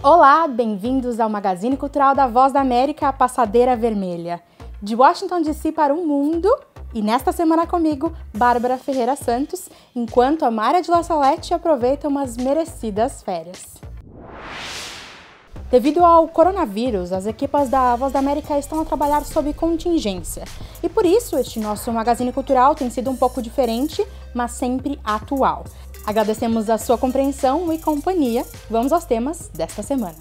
Olá, bem-vindos ao Magazine Cultural da Voz da América, a Passadeira Vermelha. De Washington DC para o mundo, e nesta semana comigo, Bárbara Ferreira Santos, enquanto a Mária de La Salete aproveita umas merecidas férias. Devido ao coronavírus, as equipas da Voz da América estão a trabalhar sob contingência. E por isso, este nosso Magazine Cultural tem sido um pouco diferente, mas sempre atual. Agradecemos a sua compreensão e companhia. Vamos aos temas desta semana.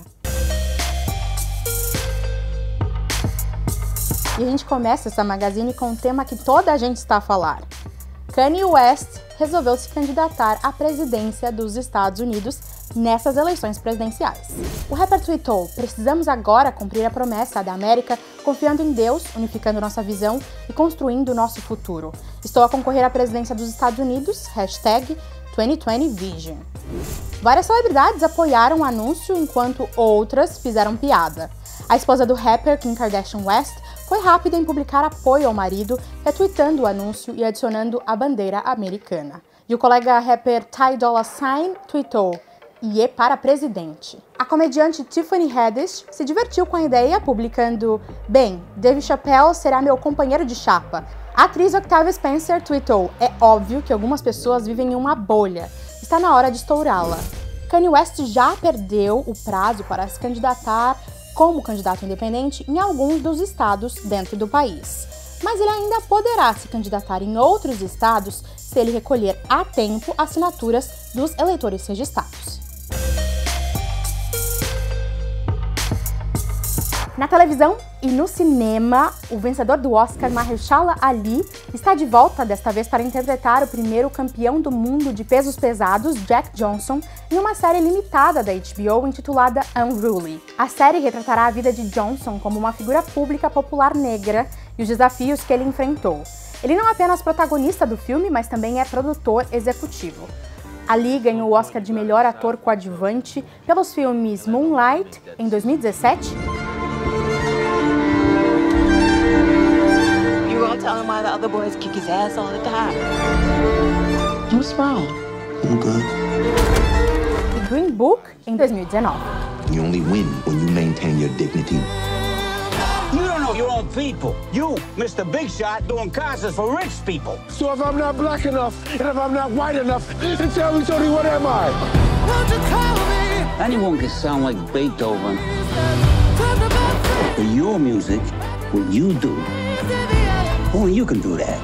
E a gente começa essa magazine com um tema que toda a gente está a falar. Kanye West resolveu se candidatar à presidência dos Estados Unidos nessas eleições presidenciais. O rapper tweetou: "Precisamos agora cumprir a promessa da América, confiando em Deus, unificando nossa visão e construindo nosso futuro. Estou a concorrer à presidência dos Estados Unidos, hashtag 2020 Vision." Várias celebridades apoiaram o anúncio, enquanto outras fizeram piada. A esposa do rapper, Kim Kardashian West, foi rápida em publicar apoio ao marido, retweetando o anúncio e adicionando a bandeira americana. E o colega rapper Ty Dolla $ign tweetou: "Iê para presidente." A comediante Tiffany Haddish se divertiu com a ideia, publicando: "Bem, Dave Chappelle será meu companheiro de chapa." A atriz Octavia Spencer tweetou: "É óbvio que algumas pessoas vivem em uma bolha. Está na hora de estourá-la." Kanye West já perdeu o prazo para se candidatar como candidato independente em alguns dos estados dentro do país. Mas ele ainda poderá se candidatar em outros estados se ele recolher a tempo assinaturas dos eleitores registrados. Na televisão e no cinema, o vencedor do Oscar, Mahershala Ali, está de volta, desta vez para interpretar o primeiro campeão do mundo de pesos pesados, Jack Johnson, em uma série limitada da HBO intitulada Unruly. A série retratará a vida de Johnson como uma figura pública popular negra e os desafios que ele enfrentou. Ele não é apenas protagonista do filme, mas também é produtor executivo. Ali ganhou o Oscar de melhor ator coadjuvante pelos filmes Moonlight, em 2017, Tell him why the other boys kick his ass all the time. What's wrong? I'm good. e Green Book, em 2019. You only win when you maintain your dignity. You don't know your own people. You, Mr. Big Shot, doing concerts for rich people. So if I'm not black enough, and if I'm not white enough, then tell me, Tony, what am I? Anyone can sound like Beethoven. But your music, what you do, only you can do that.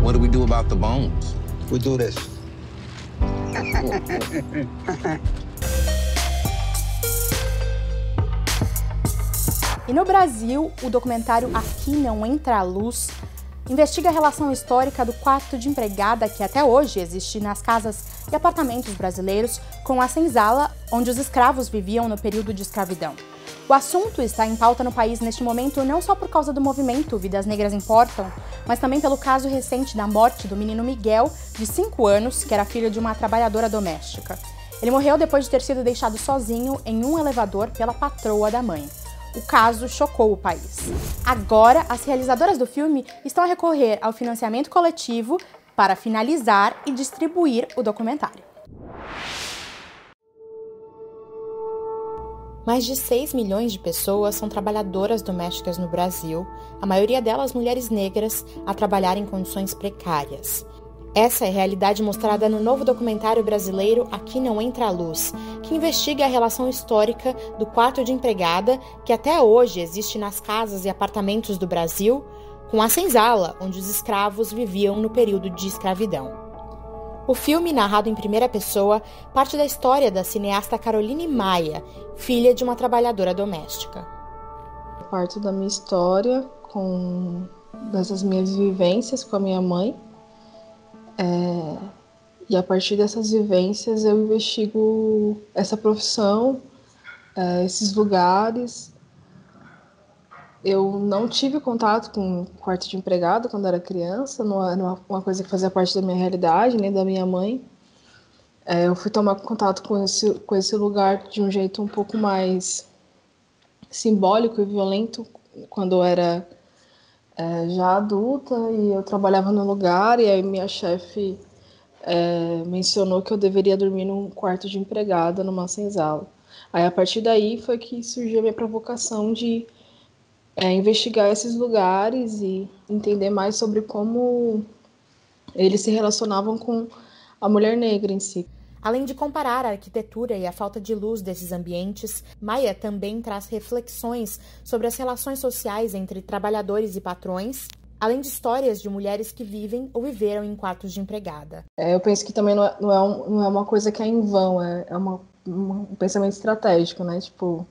What do we do about the bones? We do this. E no Brasil, o documentário Aqui Não Entra a Luz investiga a relação histórica do quarto de empregada que até hoje existe nas casas e apartamentos brasileiros com a senzala, onde os escravos viviam no período de escravidão. O assunto está em pauta no país neste momento não só por causa do movimento Vidas Negras Importam, mas também pelo caso recente da morte do menino Miguel, de 5 anos, que era filho de uma trabalhadora doméstica. Ele morreu depois de ter sido deixado sozinho em um elevador pela patroa da mãe. O caso chocou o país. Agora, as realizadoras do filme estão a recorrer ao financiamento coletivo para finalizar e distribuir o documentário. Mais de 6 milhões de pessoas são trabalhadoras domésticas no Brasil, a maioria delas mulheres negras, a trabalhar em condições precárias. Essa é a realidade mostrada no novo documentário brasileiro Aqui Não Entra a Luz, que investiga a relação histórica do quarto de empregada, que até hoje existe nas casas e apartamentos do Brasil, com a senzala, onde os escravos viviam no período de escravidão. O filme, narrado em primeira pessoa, parte da história da cineasta Caroline Maia, filha de uma trabalhadora doméstica. Parte da minha história, dessas minhas vivências com a minha mãe. E a partir dessas vivências eu investigo essa profissão, esses lugares. Eu não tive contato com quarto de empregado quando era criança, não era uma coisa que fazia parte da minha realidade, nem da minha mãe. Eu fui tomar contato com esse lugar de um jeito um pouco mais simbólico e violento quando eu era já adulta, e eu trabalhava no lugar, e aí minha chefe mencionou que eu deveria dormir num quarto de empregada, numa senzala. Aí, a partir daí, foi que surgiu a minha provocação de investigar esses lugares e entender mais sobre como eles se relacionavam com a mulher negra em si. Além de comparar a arquitetura e a falta de luz desses ambientes, Maia também traz reflexões sobre as relações sociais entre trabalhadores e patrões, além de histórias de mulheres que vivem ou viveram em quartos de empregada. Eu penso que também não é uma coisa que é em vão, é um pensamento estratégico, né? Tipo,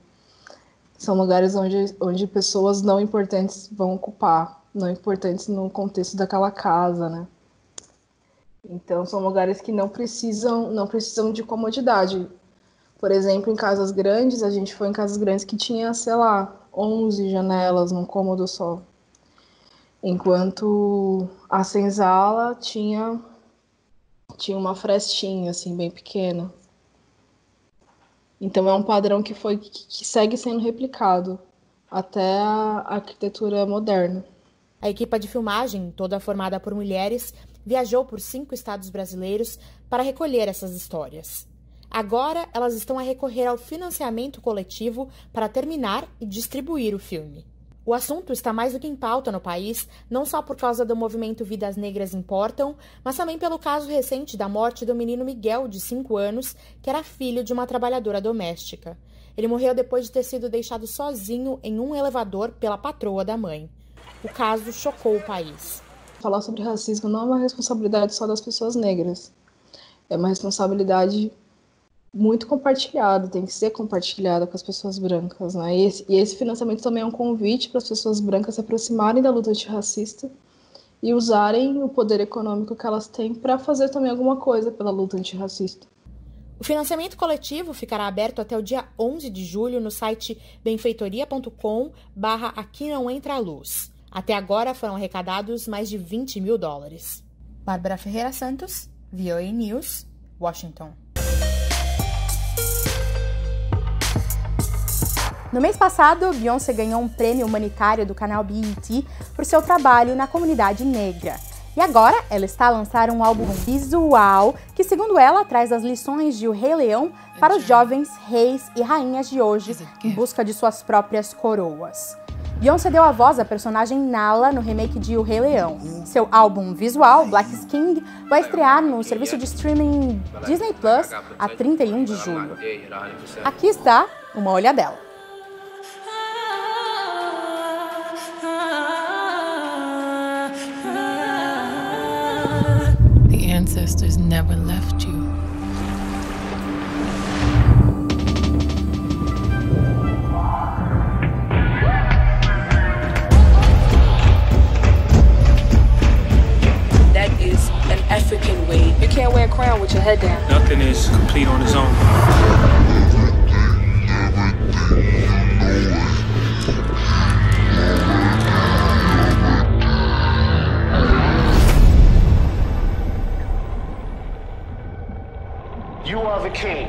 são lugares onde pessoas não importantes vão ocupar, não importantes no contexto daquela casa, né? Então, são lugares que não precisam de comodidade. Por exemplo, em casas grandes, a gente foi em casas grandes que tinha, 11 janelas num cômodo só. Enquanto a senzala tinha uma frestinha, assim, bem pequena. Então, é um padrão que segue sendo replicado até a arquitetura moderna. A equipe de filmagem, toda formada por mulheres, viajou por 5 estados brasileiros para recolher essas histórias. Agora, elas estão a recorrer ao financiamento coletivo para terminar e distribuir o filme. O assunto está mais do que em pauta no país, não só por causa do movimento Vidas Negras Importam, mas também pelo caso recente da morte do menino Miguel, de 5 anos, que era filho de uma trabalhadora doméstica. Ele morreu depois de ter sido deixado sozinho em um elevador pela patroa da mãe. O caso chocou o país. Falar sobre racismo não é uma responsabilidade só das pessoas negras. É uma responsabilidade muito compartilhada, tem que ser compartilhada com as pessoas brancas, né? E esse financiamento também é um convite para as pessoas brancas se aproximarem da luta antirracista e usarem o poder econômico que elas têm para fazer também alguma coisa pela luta antirracista. O financiamento coletivo ficará aberto até o dia 11 de julho no site benfeitoria.com/Aqui Não Entra a Luz. Até agora foram arrecadados mais de $20 mil. Bárbara Ferreira Santos, VOA News, Washington. No mês passado, Beyoncé ganhou um prêmio humanitário do canal BET por seu trabalho na comunidade negra. E agora, ela está a lançar um álbum visual que, segundo ela, traz as lições de O Rei Leão para os jovens reis e rainhas de hoje em busca de suas próprias coroas. Beyoncé deu a voz à personagem Nala no remake de O Rei Leão. Seu álbum visual, Black is King, vai estrear no serviço de streaming Disney Plus a 31 de julho. Aqui está uma olhadela. The ancestors never left you. African way. You can't wear a crown with your head down. Nothing is complete on its own. You are the king.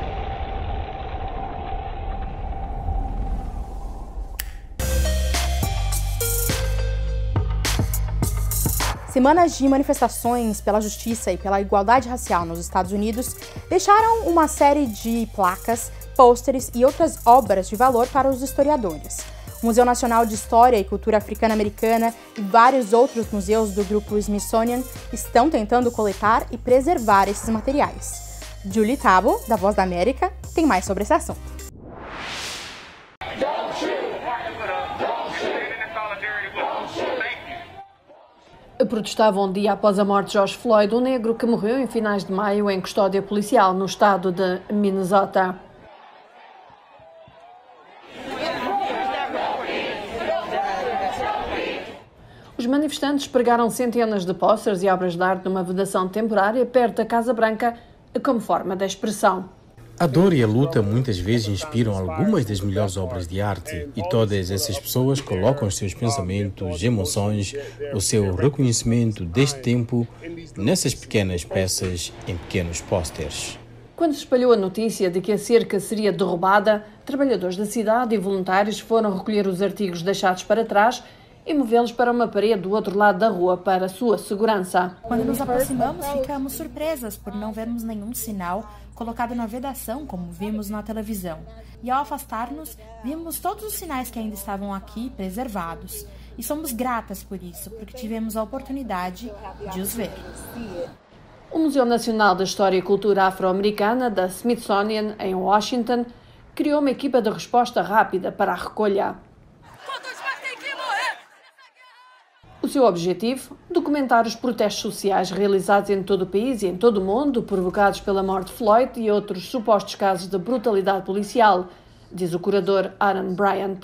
Semanas de manifestações pela justiça e pela igualdade racial nos Estados Unidos deixaram uma série de placas, pôsteres e outras obras de valor para os historiadores. O Museu Nacional de História e Cultura Africana-Americana e vários outros museus do grupo Smithsonian estão tentando coletar e preservar esses materiais. Julie Tabo, da Voz da América, tem mais sobre esse assunto. Protestavam um dia após a morte de George Floyd, um negro que morreu em finais de maio em custódia policial no estado de Minnesota. Os manifestantes pregaram centenas de posters e obras de arte numa vedação temporária perto da Casa Branca como forma de expressão. A dor e a luta muitas vezes inspiram algumas das melhores obras de arte e todas essas pessoas colocam os seus pensamentos, emoções, o seu reconhecimento deste tempo nessas pequenas peças em pequenos pósteres. Quando se espalhou a notícia de que a cerca seria derrubada, trabalhadores da cidade e voluntários foram recolher os artigos deixados para trás e movê-los para uma parede do outro lado da rua para a sua segurança. Quando nos aproximamos, ficamos surpresas por não vermos nenhum sinal colocado na vedação, como vimos na televisão. E ao afastar-nos, vimos todos os sinais que ainda estavam aqui preservados. E somos gratas por isso, porque tivemos a oportunidade de os ver. O Museu Nacional da História e Cultura Afro-Americana da Smithsonian, em Washington, criou uma equipa de resposta rápida para a recolha. O seu objetivo? Documentar os protestos sociais realizados em todo o país e em todo o mundo, provocados pela morte de Floyd e outros supostos casos de brutalidade policial, diz o curador Aaron Bryant.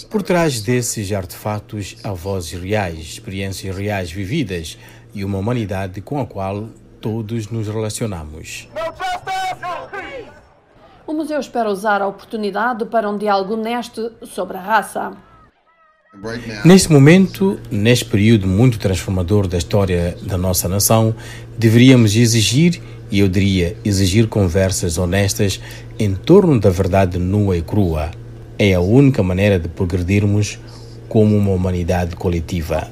Por trás desses artefatos há vozes reais, experiências reais vividas e uma humanidade com a qual todos nos relacionamos. O museu espera usar a oportunidade para um diálogo honesto sobre a raça. Neste momento, neste período muito transformador da história da nossa nação, deveríamos exigir, e eu diria exigir conversas honestas em torno da verdade nua e crua. É a única maneira de progredirmos como uma humanidade coletiva.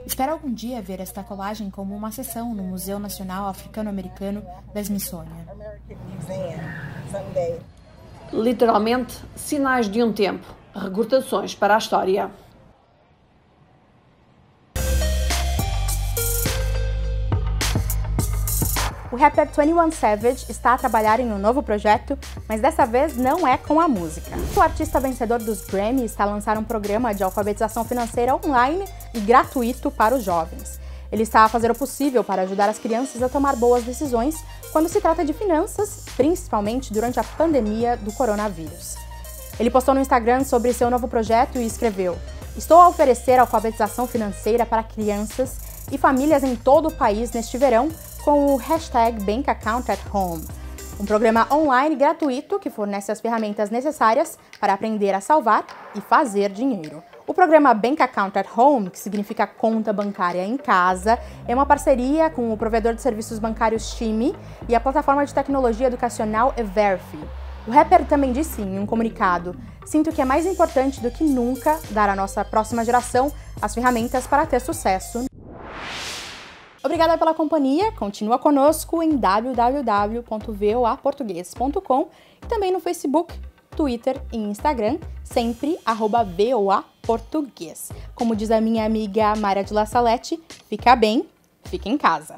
Espero algum dia ver esta colagem como uma seção no Museu Nacional Africano-Americano da Smithsonian. Literalmente, sinais de um tempo. Recordações para a história. O rapper 21 Savage está a trabalhar em um novo projeto, mas dessa vez não é com a música. O artista vencedor dos Grammy está a lançar um programa de alfabetização financeira online e gratuito para os jovens. Ele está a fazer o possível para ajudar as crianças a tomar boas decisões quando se trata de finanças, principalmente durante a pandemia do coronavírus. Ele postou no Instagram sobre seu novo projeto e escreveu: "Estou a oferecer alfabetização financeira para crianças e famílias em todo o país neste verão com o hashtag #BankAccountAtHome, um programa online gratuito que fornece as ferramentas necessárias para aprender a salvar e fazer dinheiro." O programa Bank Account at Home, que significa conta bancária em casa, é uma parceria com o provedor de serviços bancários Shimi e a plataforma de tecnologia educacional Everfi. O rapper também disse em um comunicado: "Sinto que é mais importante do que nunca dar à nossa próxima geração as ferramentas para ter sucesso." Obrigada pela companhia, continua conosco em www.voaportugues.com e também no Facebook, Twitter e Instagram, sempre @voaportugues. Como diz a minha amiga Mara de La Salete, fica bem, fica em casa.